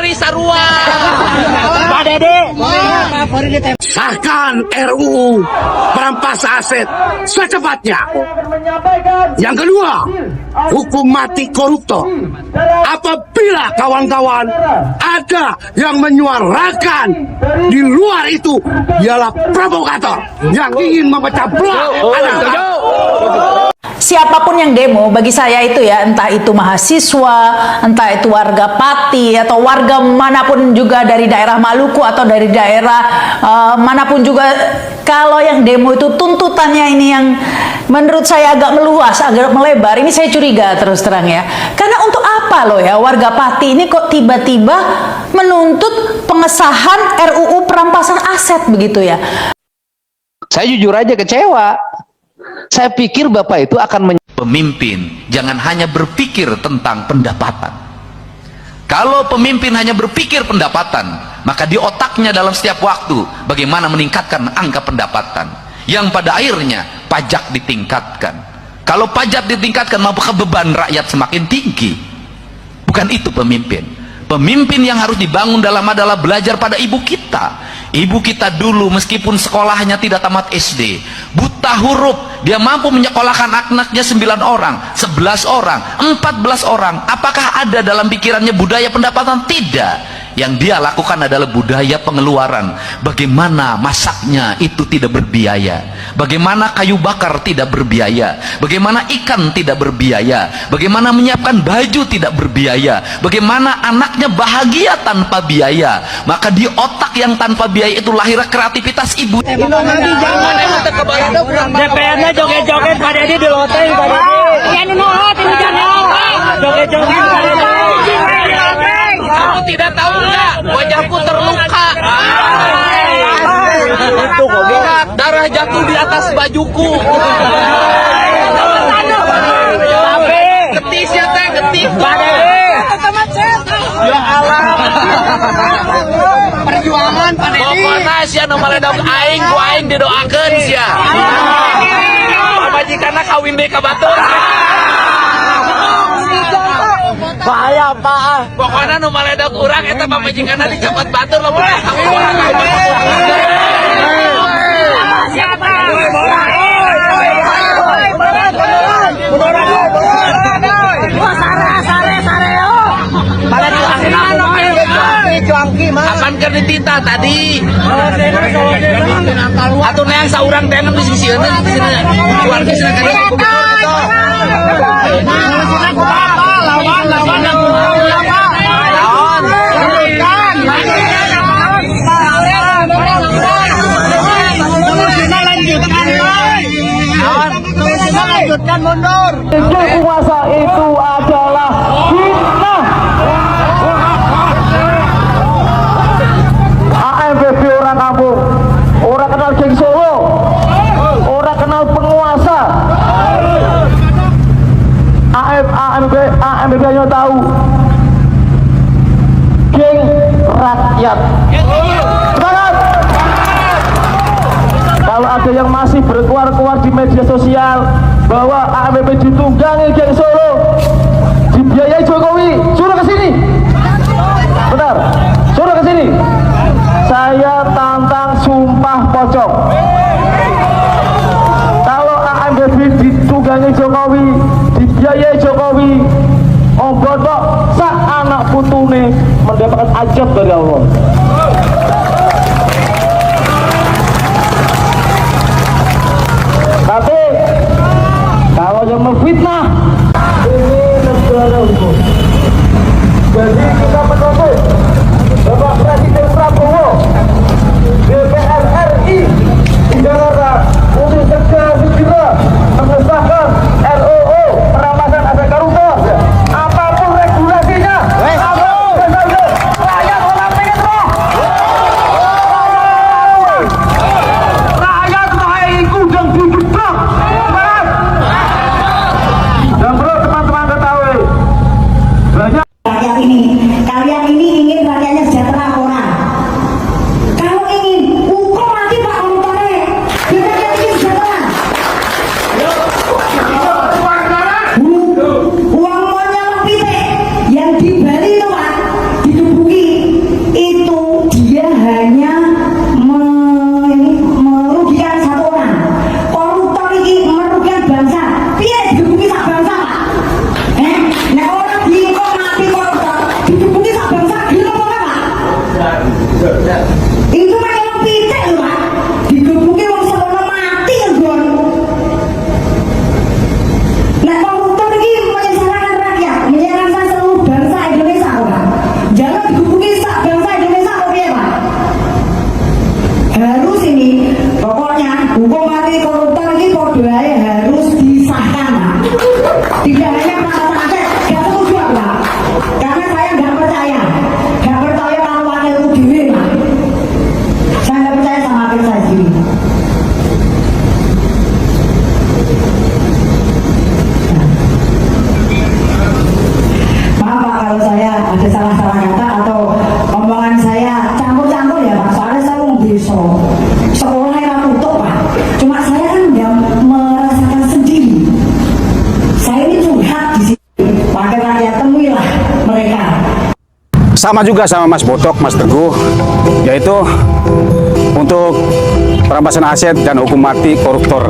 Polri sarua. Pak Dede. Sahkan RUU perampasan aset secepatnya. Yang kedua, hukum mati koruptor. Apabila kawan-kawan ada yang menyuarakan di luar itu ialah provokator yang ingin memecah belah anak-anak. Siapapun yang demo, bagi saya itu ya, entah itu mahasiswa, entah itu warga Pati, atau warga manapun juga dari daerah Maluku atau dari daerah manapun juga, kalau yang demo itu tuntutannya ini yang menurut saya agak meluas, agak melebar, ini saya curiga terus terang ya. Karena untuk apa loh ya warga Pati ini kok tiba-tiba menuntut pengesahan RUU perampasan aset begitu ya? Saya jujur aja kecewa. Saya pikir Bapak itu akan Pemimpin jangan hanya berpikir tentang pendapatan. Kalau pemimpin hanya berpikir pendapatan, maka di otaknya dalam setiap waktu bagaimana meningkatkan angka pendapatan, yang pada akhirnya pajak ditingkatkan. Kalau pajak ditingkatkan, maka beban rakyat semakin tinggi. Bukan itu pemimpin. Pemimpin yang harus dibangun adalah belajar pada ibu kita. Ibu kita dulu meskipun sekolahnya tidak tamat SD, buta huruf, dia mampu menyekolahkan anaknya 9 orang, 11 orang, 14 orang. Apakah ada dalam pikirannya budaya pendapatan? Tidak. Yang dia lakukan adalah budaya pengeluaran. Bagaimana masaknya itu tidak berbiaya, bagaimana kayu bakar tidak berbiaya, bagaimana ikan tidak berbiaya, bagaimana menyiapkan baju tidak berbiaya, bagaimana anaknya bahagia tanpa biaya. Maka di otak yang tanpa biaya itu lahir kreativitas ibu. DPR-nya joget-joget Pak Dede di loteng Pak Dede. Joget-joget Pak Dede. Kamu tidak tahu nggak? Wajahku terluka. Itu kok Lihat, darah jatuh di atas bajuku. Getis ya teh, getis. Pak Dede. Ya Allah. Perjuangan Pak Dede. Pokoknya sia nu maledog aing, ku aing didoakeun sia. Pamajikanna kawin deui ka batur. Bahaya Pak. Pokoknya nu maledog urang eta pamajikanna dicopot batur lamun kawin urang. Siapa? Akan keur ditita tadi. Atuh neang saurang denem di sisi eun di sini. Keluarga sini kan. Lanjutkan mundur. Kuasa itu adalah fitnah. AMPB orang kampung, orang kenal geng Solo, orang kenal penguasa. AMPB hanya tahu geng rakyat. Semangat! Kalau ada yang masih berkuar-kuar di media sosial bahwa AMPB ditunggangi geng Solo, dibiayai Jokowi, suruh ke sini. Benar, suruh ke sini. Saya tantang sumpah pocong. Kalau AMPB ditunggangi Jokowi, dibiayai Jokowi, ombodok sak anak putune mendapatkan ajab dari Allah. Tapi kalau yang memfitnah, ini negara hukum. Jadi kita menuntut Bapak Presiden Prabowo, DPR RI di Jakarta untuk segera mengesahkan RUU perampasan aset koruptor. Apapun regulasinya, rakyat orang pengen roh. Rakyat mau ikut dan digebrak. sama juga sama Mas Botok, Mas Teguh, yaitu untuk perampasan aset dan hukum mati koruptor.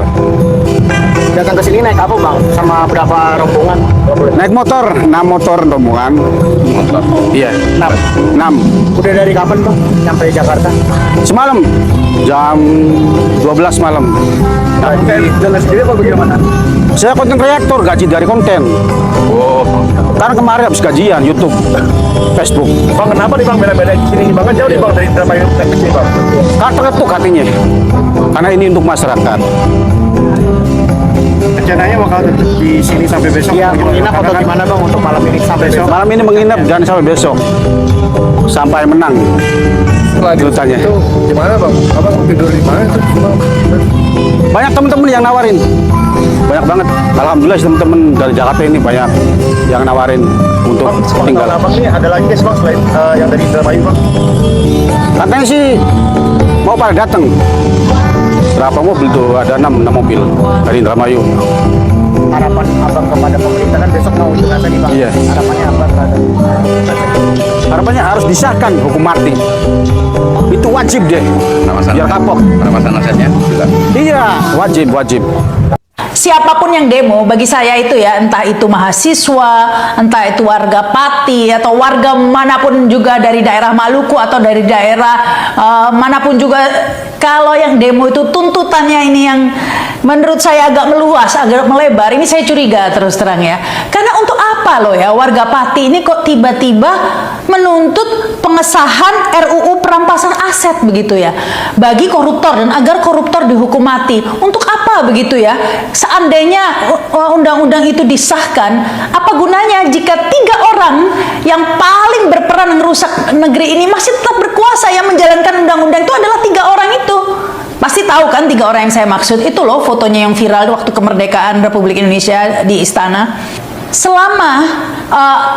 Datang ke sini naik apa bang? Sama berapa rombongan? Naik motor, 6 motor rombongan. Iya, 6. Udah dari kapan bang? Sampai Jakarta? Semalam, jam 12 malam. Jalan sendiri apa bagaimana? Saya konten kreator, gaji dari konten. Oh. Karena kemarin habis gajian YouTube, Facebook. Bang kenapa nih bang beda-beda di sini? Bang kan jauh nih bang dari Indramayu ke sini bang. Karena terketuk hatinya. Karena ini untuk masyarakat. Rencananya bakal tetap di sini sampai besok? Iya, menginap atau gimana bang untuk malam ini sampai besok? Malam ini menginap dan sampai besok. Sampai menang. Tuntutannya. Itu gimana bang? Abang tidur di mana itu? Banyak teman-teman yang nawarin. Banyak banget. Alhamdulillah teman-teman dari Jakarta ini banyak yang nawarin untuk tinggal. Abang ini ada lagi guys bang selain yang dari Indramayu bang? Katanya sih mau pada datang. Berapa mobil tuh? Ada 6 mobil dari Indramayu. Harapan abang kepada pemerintah kan besok mau unjuk rasa nih bang. Iya. Harapannya apa terhadap Harapannya harus disahkan hukum mati. Itu wajib deh. Biar kapok. Perampasan asetnya juga. Iya, wajib. Siapapun yang demo, bagi saya itu ya, entah itu mahasiswa, entah itu warga Pati, atau warga manapun juga dari daerah Maluku atau dari daerah manapun juga, kalau yang demo itu tuntutannya ini yang menurut saya agak meluas, agak melebar. Ini saya curiga terus terang ya. Karena untuk apa loh ya warga Pati ini kok tiba-tiba menuntut pengesahan RUU perampasan aset begitu ya, bagi koruptor dan agar koruptor dihukum mati. Untuk apa begitu ya? Seandainya undang-undang itu disahkan, apa gunanya jika 3 orang yang paling berperan merusak negeri ini masih tetap berkuasa, yang menjalankan undang-undang itu adalah 3 orang itu. Pasti tahu kan 3 orang yang saya maksud itu loh, fotonya yang viral waktu kemerdekaan Republik Indonesia di istana. Selama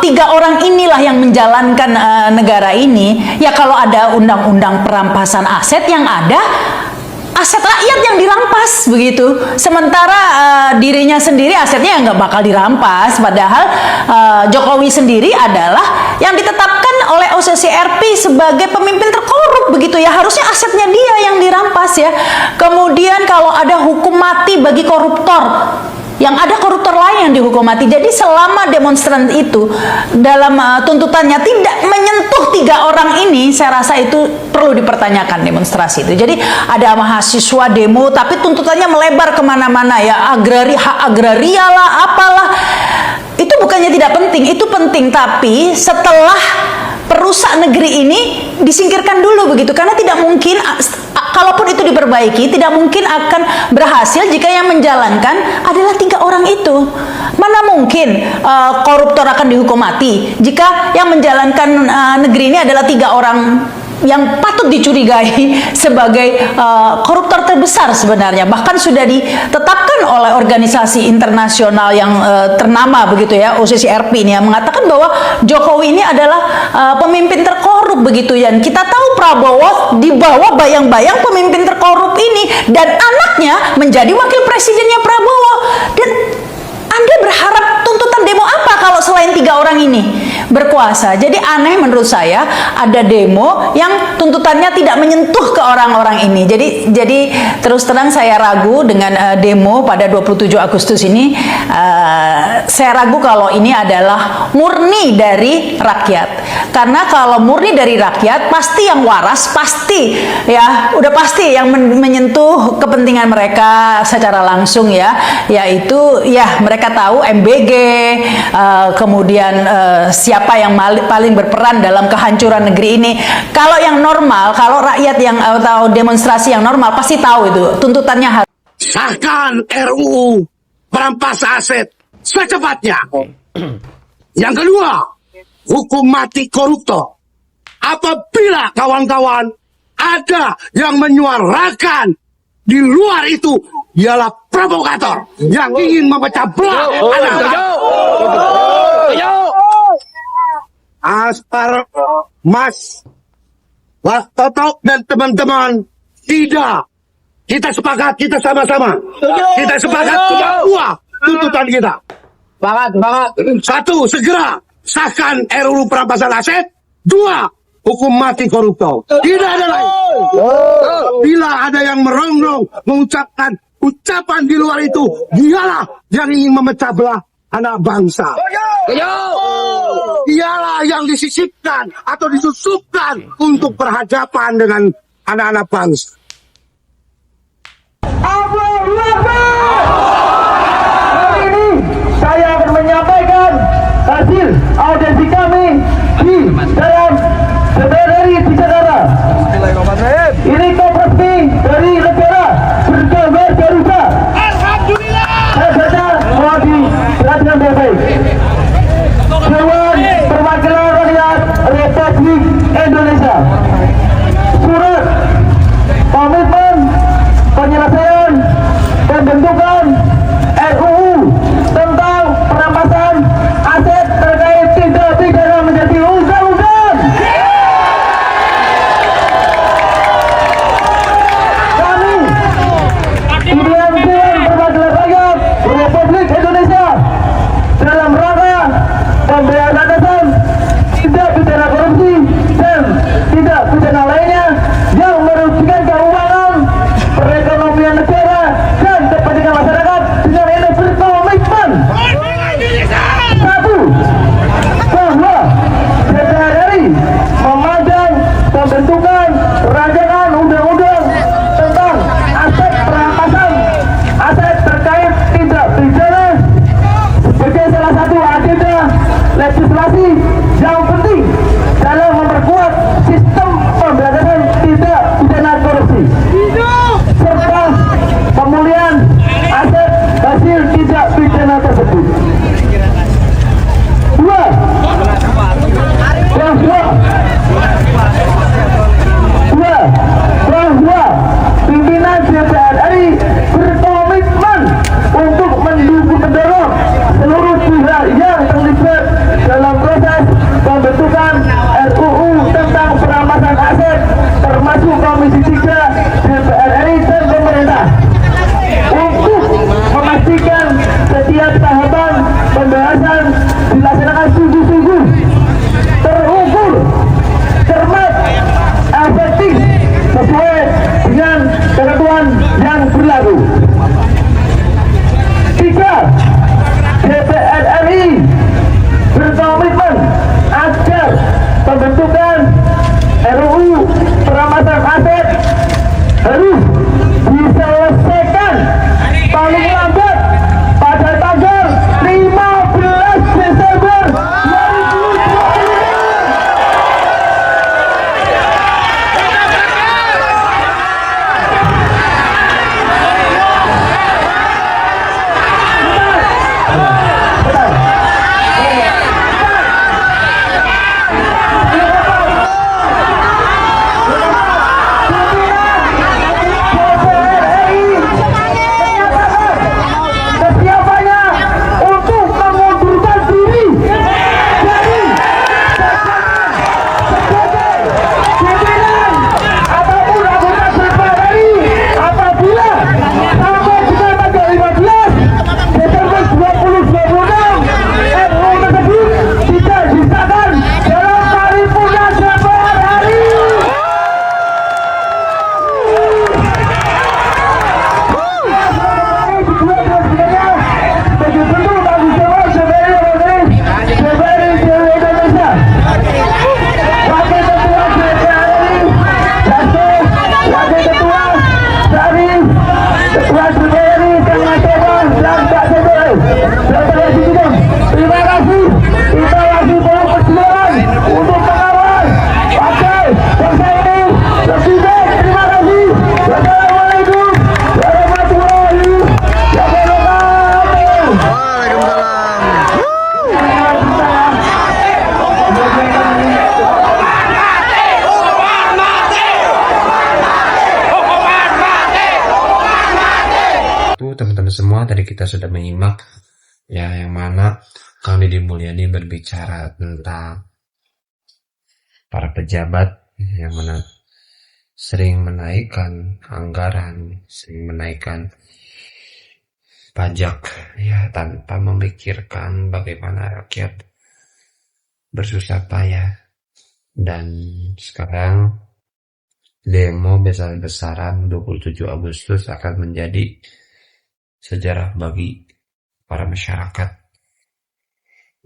3 orang inilah yang menjalankan negara ini, ya kalau ada undang-undang perampasan aset, yang ada aset rakyat yang dirampas begitu. Sementara dirinya sendiri asetnya nggak bakal dirampas. Padahal Jokowi sendiri adalah yang ditetapkan oleh OCCRP sebagai pemimpin terkorup begitu ya. Harusnya asetnya dia yang dirampas ya. Kemudian kalau ada hukum mati bagi koruptor, yang ada koruptor lain yang dihukum mati. Jadi selama demonstran itu dalam tuntutannya tidak menyentuh 3 orang ini, saya rasa itu perlu dipertanyakan demonstrasi itu. Jadi ada mahasiswa demo tapi tuntutannya melebar kemana-mana ya, hak agraria lah, apalah. Itu bukannya tidak penting, itu penting, tapi setelah perusak negeri ini disingkirkan dulu begitu, karena tidak mungkin, kalaupun itu diperbaiki, tidak mungkin akan berhasil jika yang menjalankan adalah 3 orang itu. Mana mungkin koruptor akan dihukum mati jika yang menjalankan negeri ini adalah 3 orang yang patut dicurigai sebagai koruptor terbesar sebenarnya. Bahkan sudah ditetapkan oleh organisasi internasional yang ternama begitu ya, OCCRP ini, yang mengatakan bahwa Jokowi ini adalah pemimpin terkorup begitu ya. Kita tahu Prabowo di bawah bayang-bayang pemimpin terkorup ini, dan anaknya menjadi wakil presidennya Prabowo. Dan Anda berharap tuntutan demo apa kalau selain 3 orang ini berkuasa? Jadi aneh menurut saya ada demo yang tuntutannya tidak menyentuh ke orang-orang ini. Jadi terus terang saya ragu dengan demo pada 27 Agustus ini. Saya ragu kalau ini adalah murni dari rakyat. Karena kalau murni dari rakyat, pasti yang waras, pasti ya, udah pasti yang menyentuh kepentingan mereka secara langsung ya, yaitu ya mereka tahu MBG, kemudian siapa yang paling berperan dalam kehancuran negeri ini. Kalau yang normal, kalau rakyat yang atau demonstrasi yang normal pasti tahu itu tuntutannya harus. Sahkan RUU perampasan aset secepatnya. Yang kedua, hukum mati koruptor. Apabila kawan-kawan ada yang menyuarakan di luar itu ialah provokator yang ingin memecah belah anak-anak. Aspar, Mas, Totok dan teman-teman, tidak. Kita sepakat, kita sama-sama. Kita sepakat semua tuntutan kita. Banget. 1. Segera sahkan RUU perampasan aset. 2, hukum mati koruptor. Tidak ada lain. Bila ada yang merongrong mengucapkan ucapan di luar itu, dialah yang ingin memecah belah anak bangsa. Dialah yang disisipkan atau disusupkan untuk berhadapan dengan anak-anak bangsa. Hari ini saya akan menyampaikan hasil audiensi kami di dalam DPR RI di Jakarta. Ini kompresi dari negara bergambar Garuda. Saya baca mohon diperhatikan baik-baik. Dewan Perwakilan Rakyat Republik Indonesia. Surat komitmen penyelesaian pembentukan RUU tentang perampasan aset terkait tindak pidana menjadi undang-undang. Kami pilihan Dewan Perwakilan Rakyat Republik Indonesia dalam rangka pemberantasan tindak pidana korupsi dan tindak pidana lainnya yang merugikan keuangan perekonomian negara dan kepentingan masyarakat dengan ini berkomitmen. 1. Bahwa DPR RI memandang pembentukan rancangan undang-undang tentang aset perampasan aset terkait tindak pidana sebagai salah satu agenda legislasi yang penting dalam memperkuat sistem pemberantasan tindak pidana korupsi serta pemulihan aset hasil tindak pidana tersebut. 2. Bahwa pimpinan DPR RI berkomitmen untuk mendorong seluruh pihak yang terlibat dalam proses pembentukan RUU tentang perampasan aset termasuk Komisi 3 DPR RI dan pemerintah untuk memastikan setiap tahapan pembahasan dilaksanakan sungguh-sungguh, terukur, cermat, efektif sesuai dengan ketentuan yang berlaku. 3. DPR RI berkomitmen agar pembentukan RUU perampasan aset harus diselesaikan paling lambat pada tanggal 15 Desember 2025. Kesiapannya untuk mengundurkan diri dari sebagai pimpinan ataupun anggota DPR RI apabila sampai dengan tanggal 15 Desember 2026 RUU tersebut tidak disahkan dalam paripurna DPR RI. Sebagai bentuk tanggung jawab DPR Indonesia, Wakil Ketua DPR RI, Dasko, Wakil Ketua Syarif, Ketua DPR RI, Kang Masewa, dan Pak Sedoe. Terima kasih. Kita masih mau perjuangan untuk mengawal partai bangsa ini lebih baik. Terima kasih. Wassalamualaikum warahmatullahi wabarakatuh. Itu teman-teman semua, tadi kita sudah menyimak ya, yang mana Kang Deddy Mulyadi berbicara tentang para pejabat yang mana sering menaikkan anggaran, sering menaikkan pajak ya tanpa memikirkan bagaimana rakyat bersusah payah Dan sekarang demo besar-besaran 27 Agustus akan menjadi sejarah bagi para masyarakat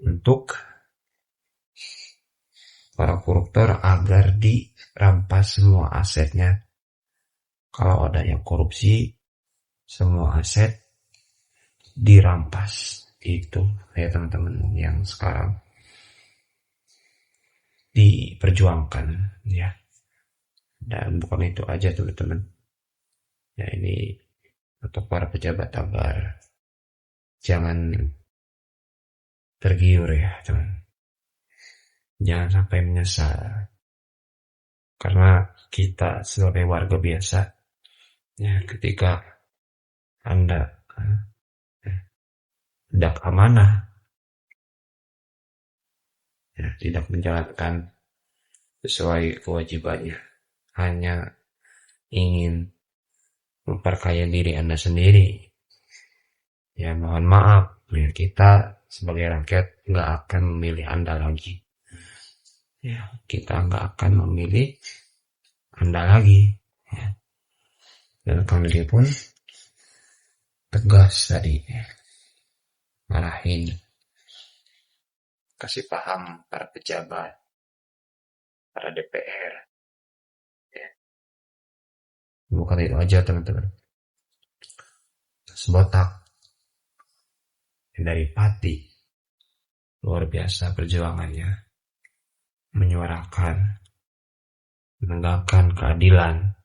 untuk para koruptor agar dirampas semua asetnya. Kalau ada yang korupsi, semua aset dirampas. Itu ya teman-teman yang sekarang diperjuangkan ya. Dan bukan itu aja teman-teman. Ya ini untuk para pejabat agar jangan tergiur ya teman. Jangan sampai menyesal. Karena kita sebagai warga biasa ya ketika Anda hendak amanah ya, tidak menjalankan sesuai kewajibannya, hanya ingin memperkaya diri Anda sendiri, ya mohon maaf ya, kita sebagai rakyat nggak akan memilih Anda lagi ya, kita nggak akan memilih Anda lagi ya. Dan Kang Deddy pun tegas tadi ya, ngarahin, kasih paham para pejabat, para DPR ya. Bukan itu aja teman-teman, sebotak dari Pati luar biasa perjuangannya menyuarakan, menegakkan keadilan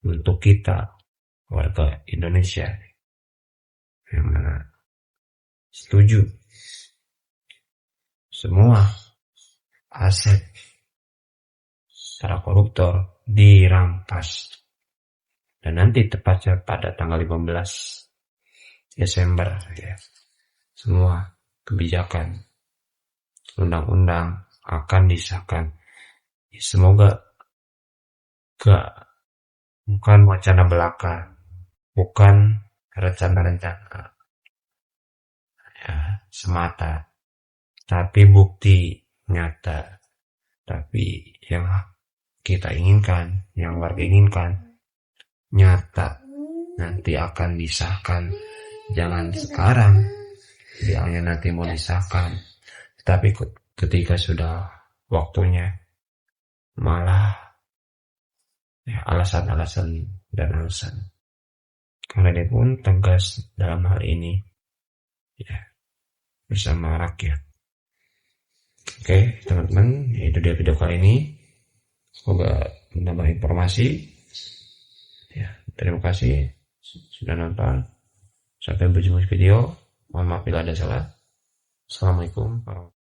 untuk kita warga Indonesia yang mana setuju semua aset para koruptor dirampas. Dan nanti tepatnya pada tanggal 15 Desember ya, semua kebijakan undang-undang akan disahkan. Semoga bukan wacana belaka, bukan rencana-rencana ya, semata, tapi bukti nyata. Tapi yang kita inginkan, yang warga inginkan, nyata, nanti akan disahkan. Jangan sekarang, bilangnya nanti mau disahkan, tapi ketika sudah waktunya malah ya, alasan-alasan dan alasan. Karena dia pun tegas dalam hal ini ya, bersama rakyat. Oke teman-teman, itu dia video kali ini. Semoga menambah informasi ya. Terima kasih sudah nonton. Sampai berjumpa di video. Mohon maaf bila ada salah. Assalamualaikum warahmatullahi wabarakatuh.